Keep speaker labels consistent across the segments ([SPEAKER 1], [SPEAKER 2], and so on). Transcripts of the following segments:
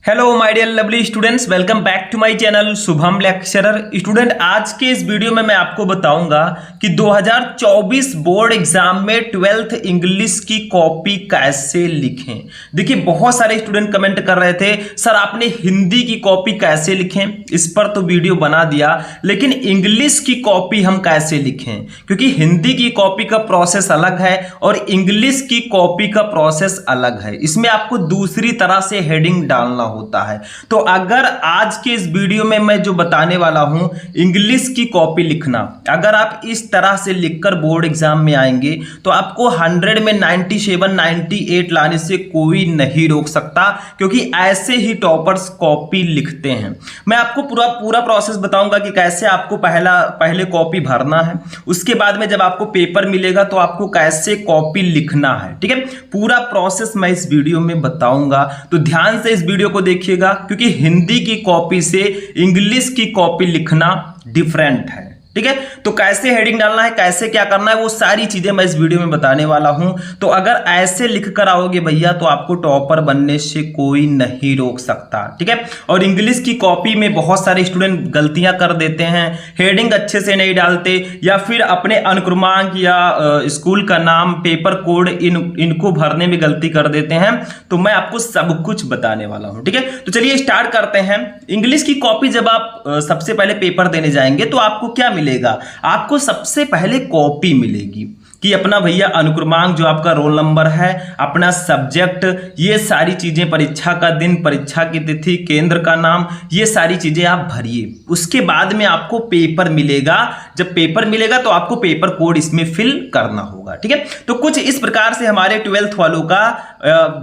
[SPEAKER 1] Hello my dear lovely students, welcome back to my channel Shubham lecturer. Student, आज के इस video में मैं आपको बताऊंगा कि 2024 बोर्ड एग्जाम में 12th इंग्लिश की कॉपी कैसे लिखें। देखिए, बहुत सारे स्टूडेंट कमेंट कर रहे थे सर आपने हिंदी की कॉपी कैसे लिखें। इस पर तो वीडियो बना दिया, लेकिन इंग्लिश की कॉपी हम कैसे लिखें, क्योंकि हिंदी की कॉपी का प्रोसेस अलग है और इंग्लिश की कॉपी का प्रोसेस अलग है। इसमें आपको दूसरी तरह से हेडिंग डालना होता है। तो अगर आज के इस वीडियो में मैं जो बताने वाला हूं इंग्लिश की कॉपी लिखना, अगर आप इस तरह से लिखकर बोर्ड एग्जाम में आएंगे तो आपको 100 में 97 98 लाने से कोई नहीं रोक सकता, क्योंकि ऐसे ही टॉपर्स कॉपी लिखते हैं। मैं आपको पूरा प्रोसेस बताऊंगा कि कैसे आपको पहले कॉपी भरना है, उसके बाद में जब आपको पेपर मिलेगा तो आपको कैसे कॉपी लिखना है। ठीक है, पूरा प्रोसेस मैं इस वीडियो में बताऊंगा, तो ध्यान से इस वीडियो को देखिएगा, क्योंकि हिंदी की कॉपी से इंग्लिश की कॉपी लिखना डिफरेंट है। ठीक है, तो कैसे हेडिंग डालना है, कैसे क्या करना है, वो सारी चीजें मैं इस वीडियो में बताने वाला हूं। तो अगर ऐसे लिख कर आओगे भैया तो आपको टॉपर बनने से कोई नहीं रोक सकता। ठीक है, और इंग्लिश की कॉपी में बहुत सारे स्टूडेंट गलतियां कर देते हैं, हेडिंग अच्छे से नहीं डालते, या फिर अपने अनुक्रमांक या स्कूल का नाम, पेपर कोड इनको भरने में गलती कर देते हैं। तो मैं आपको सब कुछ बताने वाला हूं। ठीक है, तो चलिए स्टार्ट करते हैं। इंग्लिश की कॉपी जब आप सबसे पहले पेपर देने जाएंगे तो आपको क्या मिलेगा, आपको सबसे पहले कॉपी मिलेगी कि अपना भैया अनुक्रमांक, जो आपका रोल नंबर है, अपना सब्जेक्ट, ये सारी चीजें, परीक्षा का दिन, परीक्षा की तिथि, केंद्र का नाम, ये सारी चीजें आप भरिए। उसके बाद में आपको पेपर मिलेगा। जब पेपर मिलेगा तो आपको पेपर कोड इसमें फिल करना होगा। ठीक है, तो कुछ इस प्रकार से हमारे 12th वालों का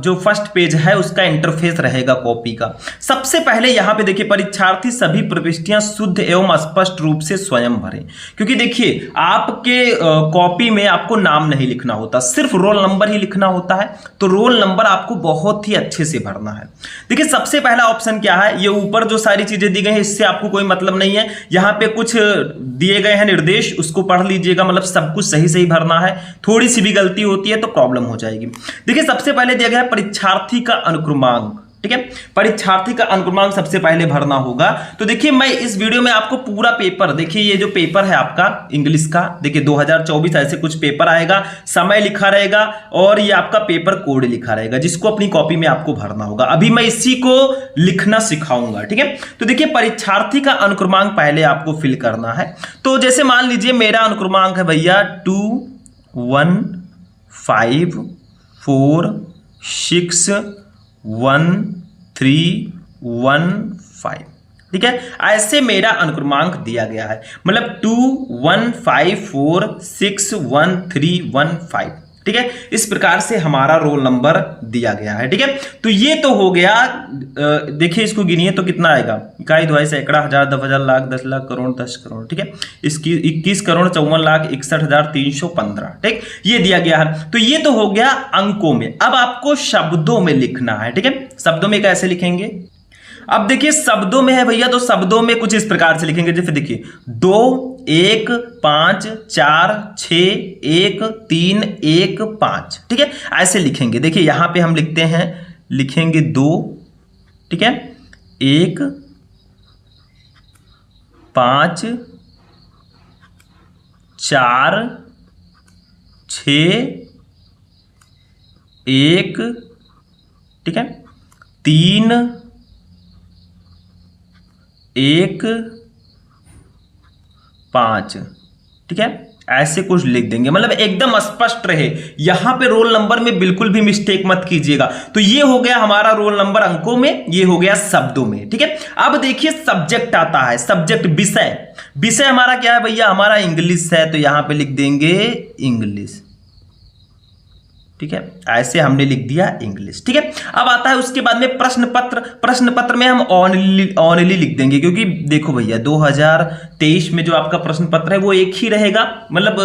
[SPEAKER 1] जो फर्स्ट पेज है उसका इंटरफेस रहेगा कॉपी का। सबसे पहले यहां पे देखिए, परीक्षार्थी सभी प्रविष्टियां शुद्ध एवं स्पष्ट रूप से स्वयं भरें, क्योंकि देखिए आपके कॉपी में आपको नाम नहीं लिखना होता, सिर्फ रोल नंबर ही लिखना होता है। तो रोल नंबर आपको बहुत ही अच्छे से भरना है। देखिए, सबसे पहला ऑप्शन क्या है, ये ऊपर जो सारी चीजें दी गई हैं इससे आपको कोई मतलब नहीं है। यहां पे कुछ दिए गए हैं निर्देश, उसको पढ़ लीजिएगा, मतलब सब कुछ सही सही भरना है। थोड़ी सी भी गलती होती है तो प्रॉब्लम हो जाएगी। देखिए, सबसे पहले दिया गया है परीक्षार्थी का अनुक्रमांक। ठीक है, परीक्षार्थी का अनुक्रमांक सबसे पहले भरना होगा। तो देखिए, मैं इस वीडियो में आपको पूरा पेपर, देखिए ये जो पेपर है आपका इंग्लिश का, देखिए 2024 ऐसे कुछ पेपर आएगा, समय लिखा रहेगा और ये आपका पेपर कोड लिखा रहेगा, जिसको अपनी कॉपी में आपको भरना होगा। अभी मैं इसी को लिखना सिखाऊंगा। ठीक है, तो देखिए परीक्षार्थी का अनुक्रमांक पहले आपको फिल करना है। तो जैसे मान लीजिए मेरा अनुक्रमांक है भैया 215461315। ठीक है, ऐसे मेरा अनुक्रमांक दिया गया है, मतलब 215461315। ठीक है, इस प्रकार से हमारा रोल नंबर दिया गया है। ठीक है, तो ये तो हो गया। देखिए इसको गिनिए तो कितना आएगा, इकाई द्वाई सैकड़ा हजार 10,000 लाख 10 लाख करोड़ 10 करोड़। ठीक है, इसकी 21 करोड़ 54,61,315। ठीक, ये दिया गया है। तो ये तो हो गया अंकों में। अब आपको शब्दों में लिखना है। ठीक है, शब्दों में कैसे लिखेंगे, अब देखिए शब्दों में है भैया, तो शब्दों में कुछ इस प्रकार से लिखेंगे। जैसे देखिए 2 1 5 4 6 1 3 1 5। ठीक है, ऐसे लिखेंगे। देखिए यहां पे हम लिखते हैं, लिखेंगे 2, ठीक है, 1 5 4 6 1, ठीक है, 3 1 5। ठीक है, ऐसे कुछ लिख देंगे, मतलब एकदम स्पष्ट रहे। यहां पे रोल नंबर में बिल्कुल भी मिस्टेक मत कीजिएगा। तो ये हो गया हमारा रोल नंबर अंकों में, ये हो गया शब्दों में। ठीक है, अब देखिए सब्जेक्ट आता है, सब्जेक्ट विषय। विषय हमारा क्या है भैया, हमारा इंग्लिश है, तो यहां पे लिख देंगे इंग्लिश। ठीक है, ऐसे हमने लिख दिया इंग्लिश। ठीक है, अब आता है उसके बाद में प्रश्न पत्र। प्रश्न पत्र में हम ओनली लिख देंगे, क्योंकि देखो भैया 2023 में जो आपका प्रश्न पत्र है वो एक ही रहेगा। मतलब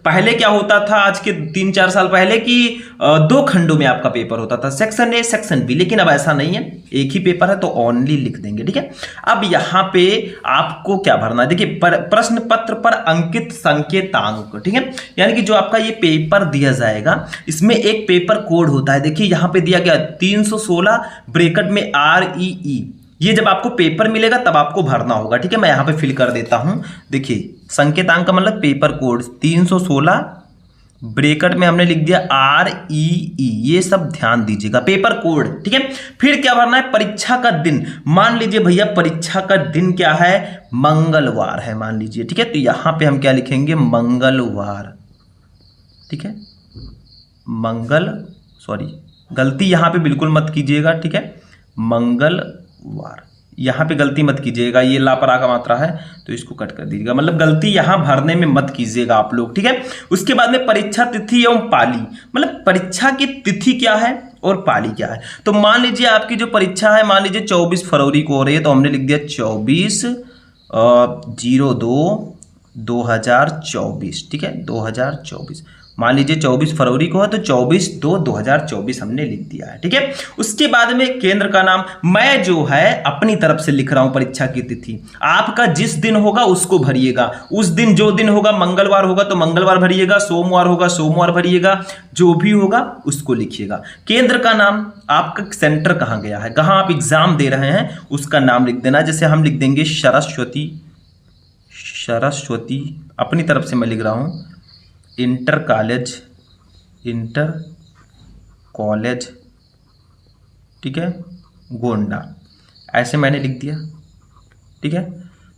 [SPEAKER 1] पहले क्या होता था, आज के 3-4 साल पहले, कि दो खंडों में आपका पेपर होता था, सेक्शन ए सेक्शन बी, लेकिन अब ऐसा नहीं है, एक ही पेपर है तो ओनली लिख देंगे। ठीक है, अब यहाँ पे आपको क्या भरना है, देखिए प्रश्न पत्र पर अंकित संकेतांक। ठीक है, यानी कि जो आपका ये पेपर दिया जाएगा इसमें एक पेपर कोड होता है। देखिए यहाँ पे दिया गया 316 ब्रैकेट में REE, ये जब आपको पेपर मिलेगा तब आपको भरना होगा। ठीक है, मैं यहाँ पे फिल कर देता हूं। देखिए संकेतांक का मतलब पेपर कोड 316 ब्रैकेट में हमने लिख दिया REE, ये सब ध्यान दीजिएगा, पेपर कोड। ठीक है, फिर क्या भरना है, परीक्षा का दिन। मान लीजिए भैया परीक्षा का दिन क्या है, मंगलवार है मान लीजिए। ठीक है, तो यहां पे हम क्या लिखेंगे, मंगलवार। ठीक है, गलती यहां पे बिल्कुल मत कीजिएगा। ठीक है, मंगलवार, यहाँ पे गलती मत कीजिएगा, ये लापरवाह का मात्रा है तो इसको कट कर दीजिएगा, मतलब गलती यहाँ भरने में मत कीजिएगा आप लोग। ठीक है, उसके बाद में परीक्षा तिथि एवं पाली, मतलब परीक्षा की तिथि क्या है और पाली क्या है। तो मान लीजिए आपकी जो परीक्षा है मान लीजिए 24 फरवरी को हो रही है, तो हमने लिख दिया 24/02/2024। ठीक है, 2024, मान लीजिए 24 फरवरी को है तो 24/2/2024 हमने लिख दिया है। ठीक है, उसके बाद में केंद्र का नाम, मैं जो है अपनी तरफ से लिख रहा हूं परीक्षा की तिथि, आपका जिस दिन होगा उसको भरिएगा। उस दिन जो दिन होगा, मंगलवार होगा तो मंगलवार भरिएगा, सोमवार होगा सोमवार भरिएगा, जो भी होगा उसको लिखिएगा। केंद्र का नाम, आपका सेंटर कहां गया है, कहां आप एग्जाम दे रहे हैं उसका नाम लिख देना। जैसे हम लिख देंगे सरस्वती, अपनी तरफ से मैं लिख रहा हूं इंटर कॉलेज। ठीक है, गोंडा, ऐसे मैंने लिख दिया। ठीक है,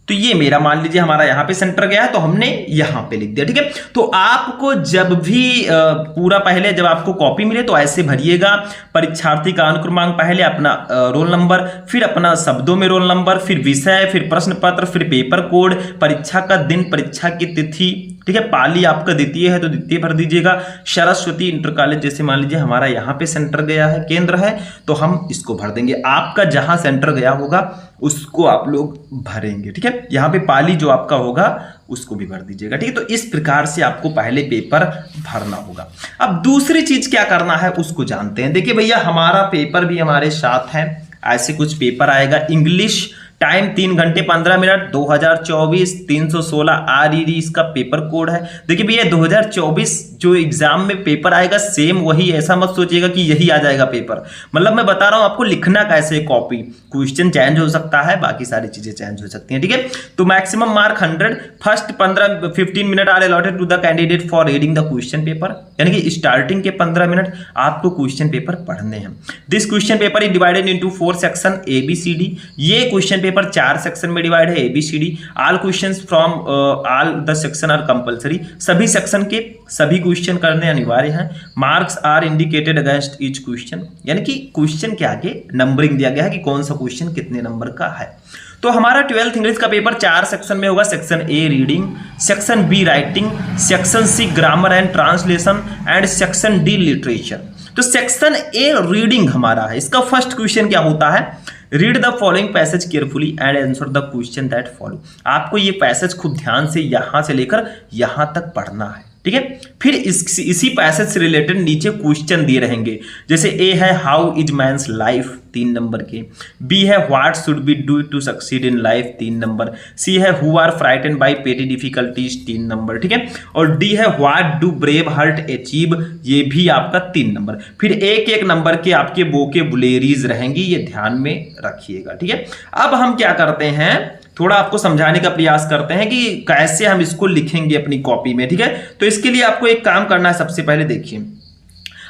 [SPEAKER 1] तो ये मेरा मान लीजिए हमारा यहाँ पे सेंटर गया है तो हमने यहाँ पे लिख दिया। ठीक है, तो आपको जब भी पूरा पहले जब आपको कॉपी मिले तो ऐसे भरिएगा, परीक्षार्थी का अनुक्रमांक, पहले अपना रोल नंबर, फिर अपना शब्दों में रोल नंबर, फिर विषय, फिर प्रश्न पत्र, फिर पेपर कोड, परीक्षा का दिन, परीक्षा की तिथि। ठीक है, पाली आपका द्वितीय है तो द्वितीय भर दीजिएगा। सरस्वती इंटर कॉलेज, जैसे मान लीजिए हमारा यहाँ पे सेंटर गया है, केंद्र है तो हम इसको भर देंगे। आपका जहां सेंटर गया होगा उसको आप लोग भरेंगे। ठीक है, यहाँ पे पाली जो आपका होगा उसको भी भर दीजिएगा। ठीक है, तो इस प्रकार से आपको पहले पेपर भरना होगा। अब दूसरी चीज क्या करना है उसको जानते हैं। देखिए भैया हमारा पेपर भी हमारे साथ है, ऐसे कुछ पेपर आएगा। इंग्लिश टाइम 3 घंटे 15 मिनट 2024 316 REE इसका पेपर कोड है। देखिए भैया 2024 जो एग्जाम में पेपर आएगा सेम वही, ऐसा मत सोचिएगा कि यही आ जाएगा पेपर, मतलब मैं बता रहा हूं आपको लिखना कैसे, कॉपी, क्वेश्चन चेंज हो सकता है, बाकी सारी चीजें चेंज हो सकती हैं। ठीक है, तो maximum mark 100, first 15 minute are allotted to the candidate for reading the question paper, यानी कि स्टार्टिंग के 15 मिनट आपको क्वेश्चन पेपर पढ़ने हैं। This question paper is divided into 4 section ABCD, ये क्वेश्चन पेपर 4 सेक्शन में डिवाइड है ABCD। All questions from all the section are compulsory, सभी सेक्शन के सभी क्वेश्चन करने अनिवार्य हैं। Marks are indicated against each question, यानी कि क्वेश्चन के आगे नंबरिंग दिया गया है कि कौन सा क्वेश्चन कितने नंबर का है। तो हमारा 12th इंग्लिश का पेपर 4 सेक्शन में होगा। Section A reading, section B writing, section C grammar and translation and section D literature. तो सेक्शन A रीडिंग हमारा है, इसका फर्स्ट क्वेश्चन क्या होता है, read the following passage carefully and answer the question that follow. आपको ये passage खूब ध्यान से यहां से लेकर यहां तक पढ़ना है। ठीक है, फिर इसी पैसेज से रिलेटेड नीचे क्वेश्चन दिए रहेंगे। जैसे ए है how is man's life 3 number के, बी है what should be do to succeed in life 3 number, C है who are frightened by petty difficulties 3 number. ठीक है, और डी है what do brave heart achieve, ये भी आपका 3 नंबर। फिर एक एक नंबर के आपके वोकैबुलरीज रहेंगी, ये ध्यान में रखिएगा। ठीक है, अब हम क्या करते हैं, थोड़ा आपको समझाने का प्रयास करते हैं कि कैसे हम इसको लिखेंगे अपनी कॉपी में। ठीक है, तो इसके लिए आपको एक काम करना है। सबसे पहले देखिए,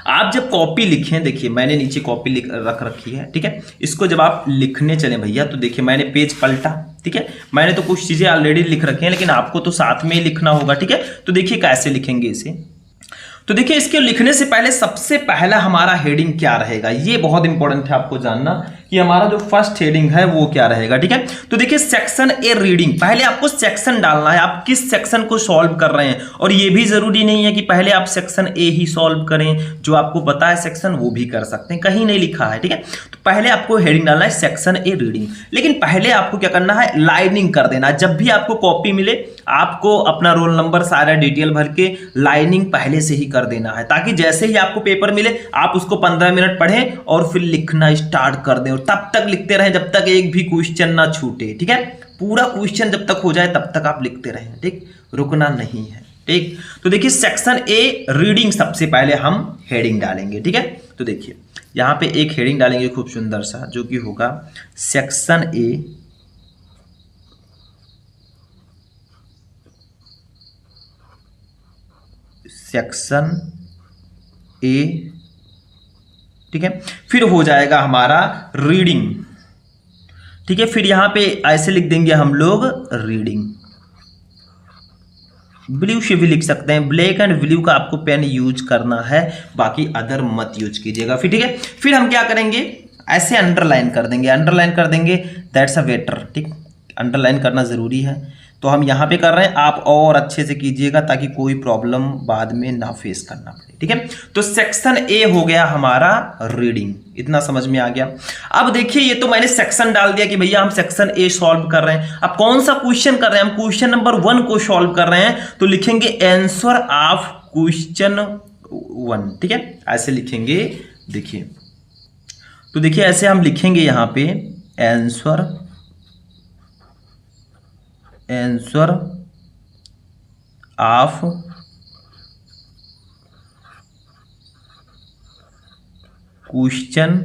[SPEAKER 1] आप जब कॉपी लिखें, देखिए मैंने नीचे कॉपी रख रखी है। ठीक है, इसको जब आप लिखने चले भैया तो देखिए मैंने पेज पलटा। ठीक है, मैंने तो कुछ चीजें ऑलरेडी लिख रखी हैं लेकिन आपको तो साथ में ही लिखना होगा। ठीक है, तो देखिए कैसे लिखेंगे इसे। तो देखिए इसके लिखने से पहले सबसे पहला हमारा हेडिंग क्या रहेगा, ये बहुत इंपॉर्टेंट है आपको जानना कि हमारा जो फर्स्ट हेडिंग है वो क्या रहेगा। ठीक है, तो देखिए सेक्शन ए रीडिंग, पहले आपको सेक्शन डालना है, आप किस सेक्शन को सॉल्व कर रहे हैं। और ये भी जरूरी नहीं है कि पहले आप सेक्शन ए ही सॉल्व करें, जो आपको पता है सेक्शन वो भी कर सकते हैं, कहीं नहीं लिखा है। ठीक है, तो पहले आपको हेडिंग डालना है सेक्शन ए रीडिंग, लेकिन पहले आपको क्या करना है, लाइनिंग कर देना। जब भी आपको कॉपी मिले आपको अपना रोल नंबर सारा डिटेल भर के लाइनिंग पहले से ही कर देना है, ताकि जैसे ही आपको पेपर मिले आप उसको 15 मिनट पढ़ें और फिर लिखना स्टार्ट कर दें, और तब तक लिखते रहें जब तक एक भी क्वेश्चन ना छूटे। ठीक है, पूरा क्वेश्चन जब तक हो जाए तब तक आप लिखते रहें, ठीक, रुकना नहीं है। ठीक, तो देखिए सेक्शन ए रीडिंग सबसे पहले हम हेडिंग डालेंगे। ठीक है, तो देखिए यहां पे एक हेडिंग डालेंगे खूब सुंदर सा, जो कि होगा सेक्शन ए सेक्शन ए। ठीक है, फिर हो जाएगा हमारा रीडिंग। ठीक है, फिर यहां पे ऐसे लिख देंगे हम लोग रीडिंग, ब्लू से भी लिख सकते हैं, ब्लैक एंड ब्लू का आपको पेन यूज करना है, बाकी अदर मत यूज कीजिएगा। फिर ठीक है, फिर हम क्या करेंगे, ऐसे अंडरलाइन कर देंगे, अंडरलाइन कर देंगे, दैट्स अ बेटर। ठीक, अंडरलाइन करना जरूरी है, तो हम यहाँ पे कर रहे हैं, आप और अच्छे से कीजिएगा ताकि कोई प्रॉब्लम बाद में ना फेस करना पड़े। ठीक है, तो सेक्शन ए हो गया हमारा रीडिंग, इतना समझ में आ गया। अब देखिए ये तो मैंने सेक्शन डाल दिया कि भैया हम सेक्शन ए सॉल्व कर रहे हैं। अब कौन सा क्वेश्चन कर रहे हैं, हम क्वेश्चन नंबर 1 को सॉल्व कर रहे हैं, तो लिखेंगे आंसर ऑफ क्वेश्चन 1। ठीक है, ऐसे लिखेंगे। देखिए तो देखिए ऐसे हम लिखेंगे यहाँ पे आंसर ऑफ क्वेश्चन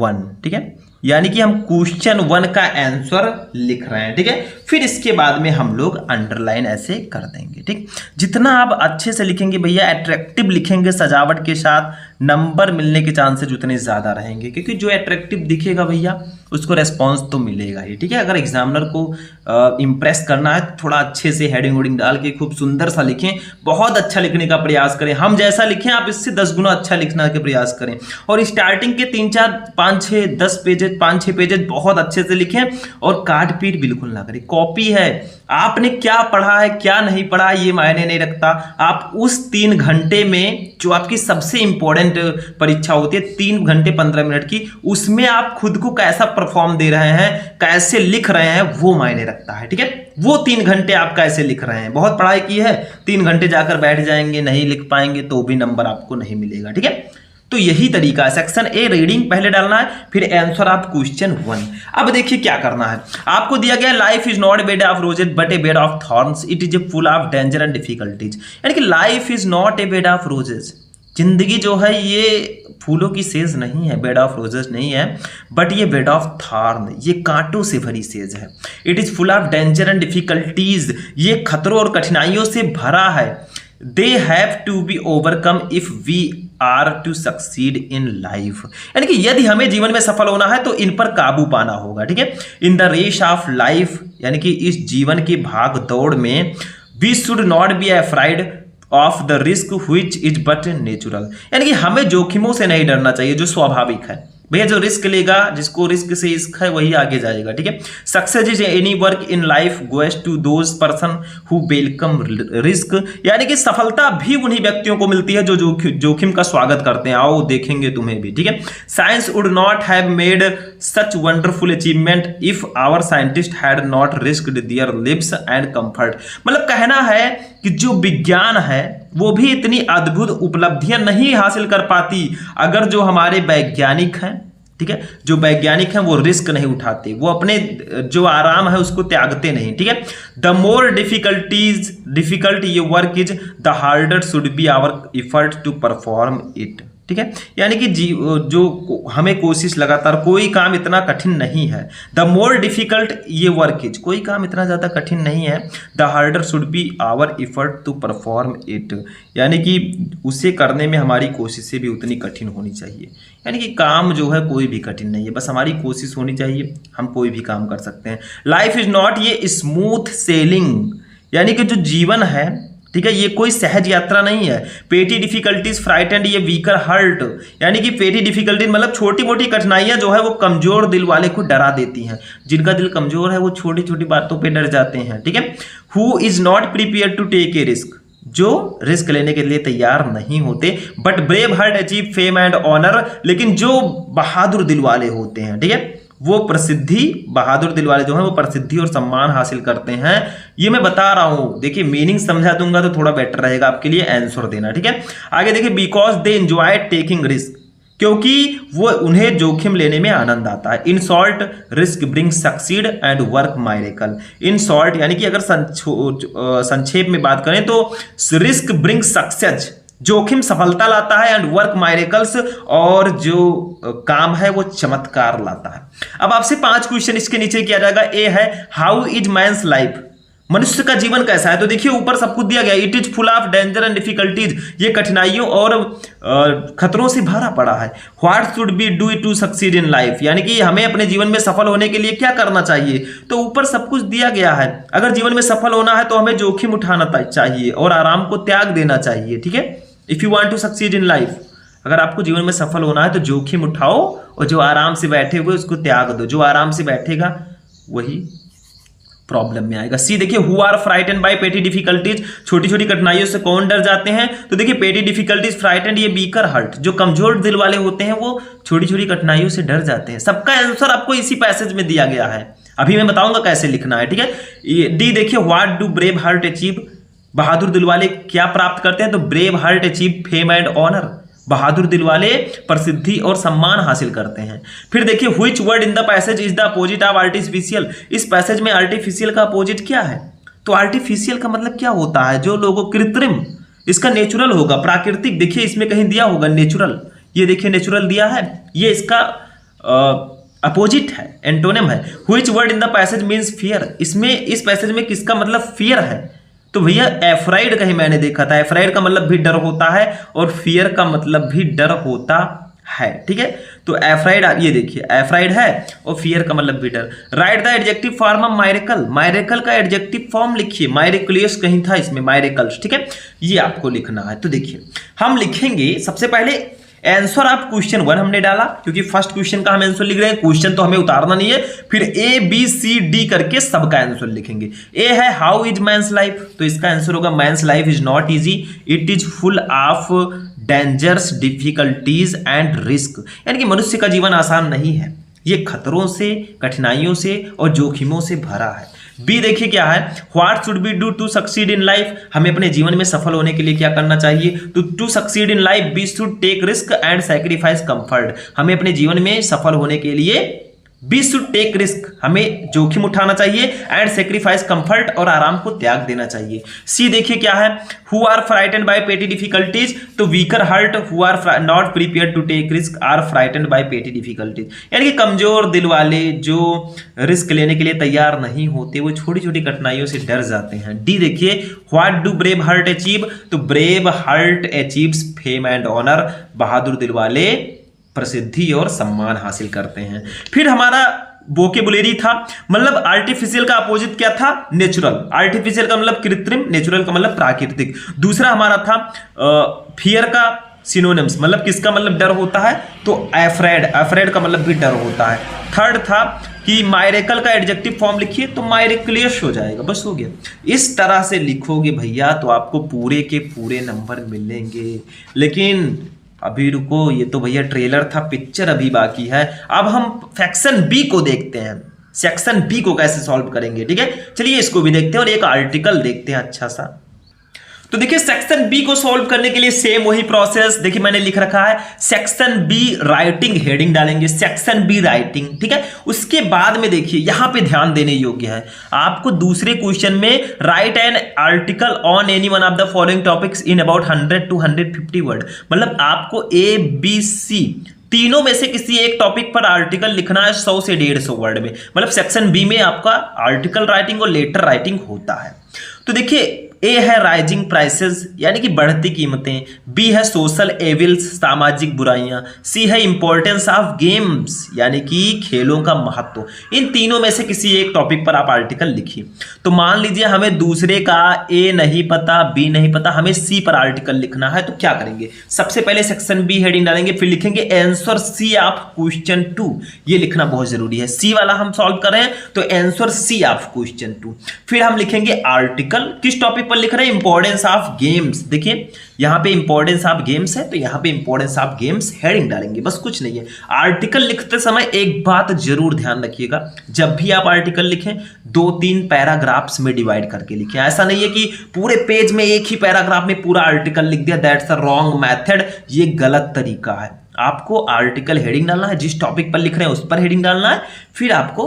[SPEAKER 1] 1। ठीक है, यानी कि हम क्वेश्चन 1 का आंसर लिख रहे हैं। ठीक है, फिर इसके बाद में हम लोग अंडरलाइन ऐसे कर देंगे। ठीक, जितना आप अच्छे से लिखेंगे भैया, अट्रैक्टिव लिखेंगे, सजावट के साथ, नंबर मिलने के चांसेस उतने ज़्यादा रहेंगे, क्योंकि जो अट्रैक्टिव दिखेगा भैया उसको रेस्पॉन्स तो मिलेगा ही। ठीक है, अगर एग्जामिनर को इम्प्रेस करना है तो थोड़ा अच्छे से हेडिंग वोडिंग डाल के खूब सुंदर सा लिखें, बहुत अच्छा लिखने का प्रयास करें। हम जैसा लिखें आप इससे 10 गुना अच्छा लिखने का प्रयास करें, और स्टार्टिंग के 3, 4, 5, 6, 10 पेजेज, 5, 6 पेजेज बहुत अच्छे से लिखें, और काट पीट बिल्कुल ना करें। कॉपी है, आपने क्या पढ़ा है क्या नहीं पढ़ा ये मायने नहीं रखता। आप उस 3 घंटे में जो आपकी सबसे इंपॉर्टेंट परीक्षा होती है, 3 घंटे 15 मिनट की, उसमें आप खुद को कैसा परफॉर्म दे रहे हैं, कैसे लिख रहे हैं, वो मायने रखता है। ठीक है, वो 3 घंटे आप कैसे लिख रहे हैं। बहुत पढ़ाई की है, 3 घंटे जाकर बैठ जाएंगे, नहीं लिख पाएंगे तो भी नंबर आपको नहीं मिलेगा। ठीक है, तो यही तरीका है, सेक्शन ए रीडिंग पहले डालना है, फिर आंसर ऑफ क्वेश्चन 1। अब देखिए क्या करना है, आपको दिया गया life is not a bed of roses but A bed of thorns, it is a full of danger and difficulties. यानी कि life is not a bed of roses, जिंदगी जो है ये फूलों की सेज नहीं है, बेड ऑफ रोजेस नहीं है, बट ये बेड ऑफ थॉर्न, ये कांटों से भरी सेज है। It is full of danger and difficulties, ये खतरों और कठिनाइयों से भरा है। They have to be overcome if we are to succeed in life, यानी कि यदि हमें जीवन में सफल होना है तो इन पर काबू पाना होगा। ठीक है, in the race of life, यानी कि इस जीवन की भाग दौड़ में, we should not be afraid of the risk which is but natural, यानी कि हमें जोखिमों से नहीं डरना चाहिए जो स्वाभाविक है। भैया जो रिस्क लेगा, जिसको रिस्क से इश्क है, वही आगे जाएगा। ठीक है, success is any work in life goes to those person who welcome risk, यानी कि सफलता भी उन्हीं व्यक्तियों को मिलती है जो जोखिम का स्वागत करते हैं। आओ देखेंगे तुम्हें भी। ठीक है, science would not have made such wonderful achievement if our scientist had not risked their lives and comfort. मतलब कहना है कि जो विज्ञान है वो भी इतनी अद्भुत उपलब्धियां नहीं हासिल कर पाती अगर जो हमारे वैज्ञानिक हैं, ठीक है, जो वैज्ञानिक हैं वो रिस्क नहीं उठाते, वो अपने जो आराम है उसको त्यागते नहीं। ठीक है, द मोर डिफिकल्ट ये work is the harder should be our effort to perform it. ठीक है, यानी कि जो हमें कोशिश लगातार, कोई काम इतना कठिन नहीं है। द मोर डिफिकल्ट ये वर्क इज, कोई काम इतना ज़्यादा कठिन नहीं है। The harder should be our effort to perform it, यानी कि उसे करने में हमारी कोशिशें भी उतनी कठिन होनी चाहिए। यानी कि काम जो है कोई भी कठिन नहीं है, बस हमारी कोशिश होनी चाहिए, हम कोई भी काम कर सकते हैं। लाइफ इज नॉट ये स्मूथ सेलिंग, यानी कि जो जीवन है, ठीक है, ये कोई सहज यात्रा नहीं है। पेटी डिफिकल्टीज फ्राइटेंड, ये वीकर हर्ट, यानी कि पेटी डिफिकल्टीज मतलब छोटी मोटी कठिनाइयां जो है वो कमजोर दिल वाले को डरा देती हैं। जिनका दिल कमजोर है वो छोटी छोटी बातों पे डर जाते हैं। ठीक है, who is not prepare to take a risk, जो रिस्क लेने के लिए तैयार नहीं होते। But brave heart achieve fame and honour, लेकिन जो बहादुर दिल वाले होते हैं, ठीक है, वो प्रसिद्धि, बहादुर दिल वाले जो हैं वो प्रसिद्धि और सम्मान हासिल करते हैं। ये मैं बता रहा हूं, देखिए मीनिंग समझा दूंगा तो थोड़ा बेटर रहेगा आपके लिए आंसर देना। ठीक है, आगे देखिए, because they enjoy taking risk, क्योंकि वो उन्हें जोखिम लेने में आनंद आता है। In short risk bring succeed and work मायरेकल। In short यानी कि अगर संक्षेप में बात करें तो रिस्क ब्रिंग सक्सेस, जोखिम सफलता लाता है, एंड वर्क मायरेकल्स, और जो काम है वो चमत्कार लाता है। अब आपसे 5 क्वेश्चन इसके नीचे किया जाएगा। ए है हाउ इज मैंस लाइफ, मनुष्य का जीवन कैसा है। तो देखिए ऊपर सब कुछ दिया गया, it is full of danger and difficulties, ये कठिनाइयों और खतरों से भरा पड़ा है। What should be do to succeed in life, यानी कि हमें अपने जीवन में सफल होने के लिए क्या करना चाहिए। तो ऊपर सब कुछ दिया गया है। अगर जीवन में सफल होना है तो हमें जोखिम उठाना चाहिए और आराम को त्याग देना चाहिए। ठीक है, if you want to succeed in life, अगर आपको जीवन में सफल होना है तो जोखिम उठाओ और जो आराम से बैठे हुए उसको त्याग दो। जो आराम से बैठेगा वही प्रॉब्लम में आएगा। सी देखिए, who are frightened by petty difficulties, छोटी छोटी कठिनाइयों से कौन डर जाते हैं। तो देखिए पेटी डिफिकल्टीज फ्राइटेंड, ये वीकर हर्ट, जो कमजोर दिल वाले होते हैं वो छोटी छोटी कठिनाइयों से डर जाते हैं। सबका आंसर आपको इसी पैसेज में दिया गया है, अभी मैं बताऊंगा कैसे लिखना है। ठीक है, डी देखिए, what do brave heart achieve, बहादुर दिल वाले क्या प्राप्त करते हैं। तो brave heart achieve fame and honour, बहादुर दिल वाले प्रसिद्धि और सम्मान हासिल करते हैं। फिर देखिए, which word in the passage is the opposite of artificial, इस पैसेज में आर्टिफिशियल का अपोजिट क्या है। तो आर्टिफिशियल का मतलब क्या होता है, जो लोगों कृत्रिम, इसका नेचुरल होगा, प्राकृतिक। देखिए इसमें कहीं दिया होगा नेचुरल, ये देखिए नेचुरल दिया है, ये इसका अपोजिट है, एंटोनिम है। Which word in the passage means fear, इसमें इस पैसेज में किसका मतलब फियर है। तो भैया एफ्राइड कहीं मैंने देखा था, एफ्राइड का मतलब भी डर होता है और फियर का मतलब भी डर होता है। ठीक है, तो एफ्राइड, ये देखिए एफ्राइड है और फियर का मतलब भी डर। Right the adjective form of मायरेकल, मायरेकल का एडजेक्टिव फॉर्म लिखिए, मायरेकुलियस कहीं था इसमें, मायरेकल्स। ठीक है, ये आपको लिखना है। तो देखिए हम लिखेंगे सबसे पहले आंसर ऑफ क्वेश्चन 1 हमने डाला, क्योंकि फर्स्ट क्वेश्चन का हम आंसर लिख रहे हैं, क्वेश्चन तो हमें उतारना नहीं है। फिर ए बी सी डी करके सबका आंसर लिखेंगे। ए है हाउ इज मैंस लाइफ, तो इसका आंसर होगा men's life is not easy, it is full of dangers difficulties and risk, यानी कि मनुष्य का जीवन आसान नहीं है, ये खतरों से, कठिनाइयों से और जोखिमों से भरा है। बी देखिए क्या है, what should be do to succeed in life, हमें अपने जीवन में सफल होने के लिए क्या करना चाहिए। तो to succeed in life be should take risk and sacrifice comfort, हमें अपने जीवन में सफल होने के लिए बी शुड टेक रिस्क, हमें जोखिम उठाना चाहिए, एंड सेक्रीफाइस कंफर्ट, और आराम को त्याग देना चाहिए। सी देखिए क्या है, who are frightened by petty difficulties, तो weaker heart who are not prepare to take risk are frightened by petty difficulties, यानी कि कमजोर दिल वाले जो रिस्क लेने के लिए तैयार नहीं होते वो छोटी छोटी कठिनाइयों से डर जाते हैं। डी देखिए, what do brave heart achieve, तो brave heart achieves fame and honour, बहादुर दिल वाले प्रसिद्धि और सम्मान हासिल करते हैं। फिर हमारा वोकेबुलरी था, मतलब आर्टिफिशियल का अपोजिट क्या था, नेचुरल। आर्टिफिशियल का मतलब कृत्रिम, नेचुरल का मतलब प्राकृतिक। दूसरा हमारा था फियर का सिनोनिम्स, मतलब किसका मतलब डर होता है, तो एफ्रेड, एफ्रेड का मतलब भी डर होता है। थर्ड था कि मायरेकल का एडजेक्टिव फॉर्म लिखिए, तो मायरेकुलियस हो जाएगा, बस हो गया। इस तरह से लिखोगे भैया तो आपको पूरे के पूरे नंबर मिलेंगे। लेकिन अभी रुको, ये तो भैया ट्रेलर था, पिक्चर अभी बाकी है। अब हम सेक्शन बी को देखते हैं, सेक्शन बी को कैसे सॉल्व करेंगे। ठीक है, चलिए इसको भी देखते हैं और एक आर्टिकल देखते हैं अच्छा सा। तो देखिए सेक्शन बी को सॉल्व करने के लिए सेम वही प्रोसेस, देखिए मैंने लिख रखा है सेक्शन बी राइटिंग, हेडिंग डालेंगे सेक्शन बी राइटिंग। ठीक है, उसके बाद में देखिए यहां पे ध्यान देने योग्य है, आपको दूसरे क्वेश्चन में right an article on any one of the following topics in about 100 to 150 word, मतलब आपको ए बी सी तीनों में से किसी एक टॉपिक पर आर्टिकल लिखना है 100 से 150 वर्ड में। मतलब सेक्शन बी में आपका आर्टिकल राइटिंग और लेटर राइटिंग होता है। तो देखिए ए है राइजिंग प्राइसेस यानी कि बढ़ती कीमतें, बी है सोशल एविल्स सामाजिक बुराइयां, सी है इंपॉर्टेंस ऑफ गेम्स यानी कि खेलों का महत्व। इन तीनों में से किसी एक टॉपिक पर आप आर्टिकल लिखिए। तो मान लीजिए हमें दूसरे का ए नहीं पता, बी नहीं पता, हमें सी पर आर्टिकल लिखना है। तो क्या करेंगे, सबसे पहले सेक्शन बी हेडिंग डालेंगे, फिर लिखेंगे आंसर सी ऑफ क्वेश्चन 2। ये लिखना बहुत जरूरी है, सी वाला हम सॉल्व कर रहे हैं तो आंसर सी ऑफ क्वेश्चन 2। फिर हम लिखेंगे आर्टिकल, किस टॉपिक पर लिख रहे हैं, इंपॉर्टेंस ऑफ गेम्स। देखिए यहां पे इंपॉर्टेंस ऑफ गेम्स है तो यहां पे इंपॉर्टेंस ऑफ गेम्स हेडिंग डालेंगे, बस कुछ नहीं है। आर्टिकल लिखते समय एक बात जरूर ध्यान रखिएगा, जब भी आप आर्टिकल लिखें 2-3 पैराग्राफ्स में डिवाइड करके लिखें। ऐसा नहीं है कि पूरे पेज में एक ही पैराग्राफ में पूरा आर्टिकल लिख दिया, दैट्स अ रॉन्ग मेथड, ये गलत तरीका है। आपको आर्टिकल हेडिंग डालना है, जिस टॉपिक पर लिख रहे हैं उस पर हेडिंग डालना है, फिर आपको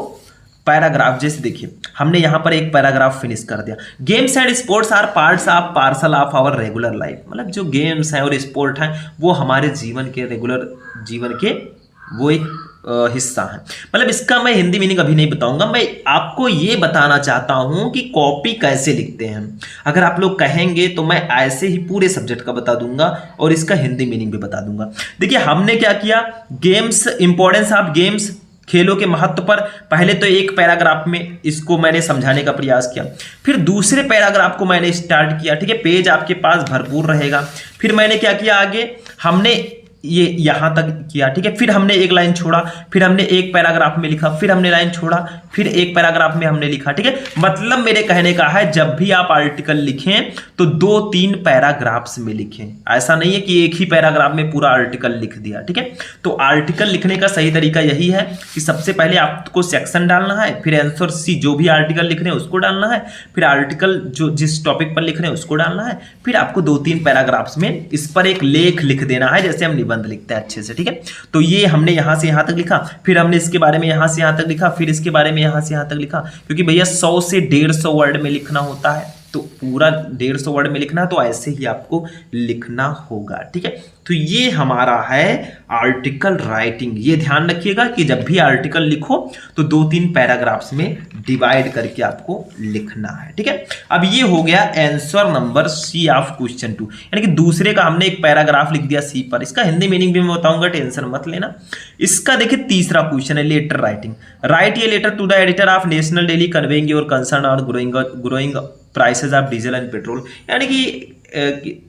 [SPEAKER 1] पैराग्राफ, जैसे देखिए हमने यहां पर एक पैराग्राफ फिनिश कर दिया, games and sports are parts of parcel of our regular life. मतलब जो गेम्स हैं और स्पोर्ट हैं वो हमारे जीवन के रेगुलर जीवन के वो एक हिस्सा है। मतलब इसका मैं हिंदी मीनिंग अभी नहीं बताऊंगा, मैं आपको ये बताना चाहता हूं कि कॉपी कैसे लिखते हैं। अगर आप लोग कहेंगे तो मैं ऐसे ही पूरे सब्जेक्ट का बता दूंगा और इसका हिंदी मीनिंग भी बता दूंगा। देखिए हमने क्या किया, गेम्स, इंपॉर्टेंस ऑफ गेम्स, खेलों के महत्व पर पहले तो एक पैराग्राफ में इसको मैंने समझाने का प्रयास किया, फिर दूसरे पैराग्राफ को मैंने स्टार्ट किया। ठीक है, पेज आपके पास भरपूर रहेगा। फिर मैंने क्या किया, आगे हमने ये यहां तक किया। ठीक है, फिर हमने एक लाइन छोड़ा, फिर हमने एक पैराग्राफ में लिखा, फिर हमने लाइन छोड़ा, फिर एक पैराग्राफ में हमने लिखा। ठीक है, मतलब मेरे कहने का है जब भी आप आर्टिकल लिखें तो 2-3 पैराग्राफ्स में लिखें। ऐसा नहीं है कि एक ही पैराग्राफ में पूरा आर्टिकल लिख दिया। ठीक है, तो आर्टिकल लिखने का सही तरीका यही है कि सबसे पहले आपको सेक्शन डालना है, फिर आंसर सी, जो भी आर्टिकल लिख रहे हैं उसको डालना है, फिर आर्टिकल जो जिस टॉपिक पर लिख रहे हैं उसको डालना है, फिर आपको 2-3 पैराग्राफ्स में इस पर एक लेख लिख देना है, जैसे हम निबंध लिखते हैं अच्छे से। ठीक है, तो ये हमने यहां से यहां तक लिखा, फिर हमने इसके बारे में यहां से यहां तक लिखा, फिर इसके बारे में यहां से यहां तक लिखा, क्योंकि भैया 100 से 150 वर्ड में लिखना होता है, तो पूरा 150 वर्ड में लिखना, तो ऐसे ही आपको लिखना होगा। ठीक है, तो ये हमारा है आर्टिकल राइटिंग। ये ध्यान रखिएगा कि जब भी आर्टिकल लिखो तो 2-3 पैराग्राफ्स में डिवाइड करके आपको लिखना है। ठीक है, अब ये हो गया answer number C of question 2, यानी कि दूसरे का हमने एक पैराग्राफ लिख दिया सी पर। इसका हिंदी मीनिंग भी मैं बताऊंगा, टेंशन मत लेना। इसका देखिए तीसरा क्वेश्चन है letter writing. Write a letter to the editor of national daily conveying your concern over growing prices of diesel and petrol. यानी कि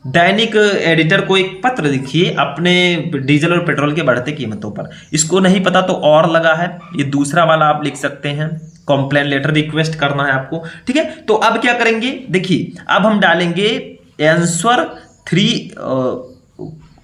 [SPEAKER 1] दैनिक एडिटर को एक पत्र लिखिए अपने डीजल और पेट्रोल के बढ़ते कीमतों पर। इसको नहीं पता तो और लगा है, ये दूसरा वाला आप लिख सकते हैं, कंप्लेन लेटर रिक्वेस्ट करना है आपको। ठीक है, तो अब क्या करेंगे, देखिए अब हम डालेंगे answer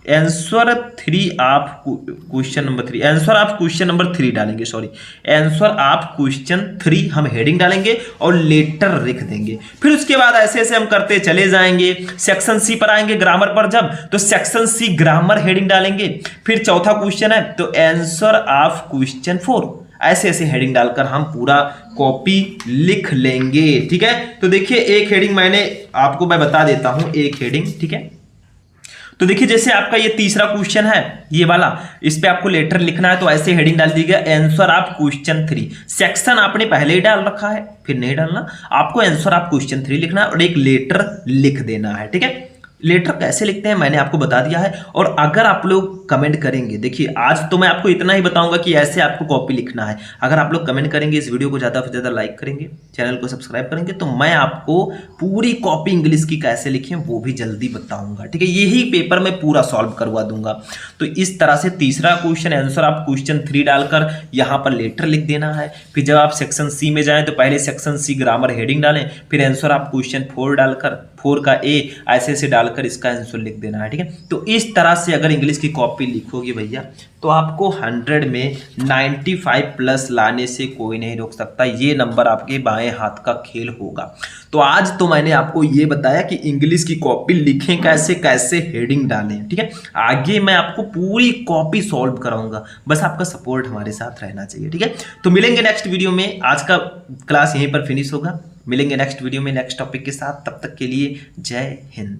[SPEAKER 1] 3 of question number 3, answer of question number 3 डालेंगे, सॉरी आंसर ऑफ क्वेश्चन 3 हम हेडिंग डालेंगे और लेटर लिख देंगे। फिर उसके बाद ऐसे ऐसे हम करते चले जाएंगे। सेक्शन सी पर आएंगे ग्रामर पर, जब तो सेक्शन सी ग्रामर हेडिंग डालेंगे। फिर चौथा क्वेश्चन है तो आंसर ऑफ क्वेश्चन 4, ऐसे ऐसे हेडिंग डालकर हम पूरा कॉपी लिख लेंगे। ठीक है, तो देखिए एक हेडिंग मैंने आपको मैं बता देता हूं, एक हेडिंग। ठीक है, तो देखिए जैसे आपका ये तीसरा क्वेश्चन है ये वाला, इस पे आपको लेटर लिखना है, तो ऐसे हेडिंग डाल दीजिएगा आंसर ऑफ क्वेश्चन 3। सेक्शन आपने पहले ही डाल रखा है, फिर नहीं डालना, आपको आंसर ऑफ क्वेश्चन 3 लिखना है और एक लेटर लिख देना है। ठीक है, लेटर कैसे लिखते हैं मैंने आपको बता दिया है। और अगर आप लोग कमेंट करेंगे, देखिए आज तो मैं आपको इतना ही बताऊंगा कि ऐसे आपको कॉपी लिखना है। अगर आप लोग कमेंट करेंगे, इस वीडियो को ज़्यादा से ज़्यादा लाइक करेंगे, चैनल को सब्सक्राइब करेंगे, तो मैं आपको पूरी कॉपी इंग्लिश की कैसे लिखें वो भी जल्दी बताऊंगा। ठीक है, यही पेपर में पूरा सॉल्व करवा दूंगा। तो इस तरह से तीसरा क्वेश्चन आंसर आप क्वेश्चन 3 डालकर यहाँ पर लेटर लिख देना है। फिर जब आप सेक्शन सी में जाएं तो पहले सेक्शन सी ग्रामर हेडिंग डालें, फिर आंसर आप क्वेश्चन 4 डालकर 4 का ए ऐसे ऐसे डालकर इसका आंसर लिख देना है। ठीक है, तो इस तरह से अगर इंग्लिश की कॉपी लिखोगे भैया तो आपको 100 में 95 प्लस लाने से कोई नहीं रोक सकता। ये नंबर आपके बाएं हाथ का खेल होगा। तो आज तो मैंने आपको ये बताया कि इंग्लिश की कॉपी लिखें कैसे, कैसे हेडिंग डालें। ठीक है, आगे मैं आपको पूरी कॉपी सॉल्व कराऊंगा, बस आपका सपोर्ट हमारे साथ रहना चाहिए। ठीक है, तो मिलेंगे नेक्स्ट वीडियो में। आज का क्लास यहीं पर फिनिश होगा, मिलेंगे नेक्स्ट वीडियो में नेक्स्ट टॉपिक के साथ। तब तक के लिए जय हिंद।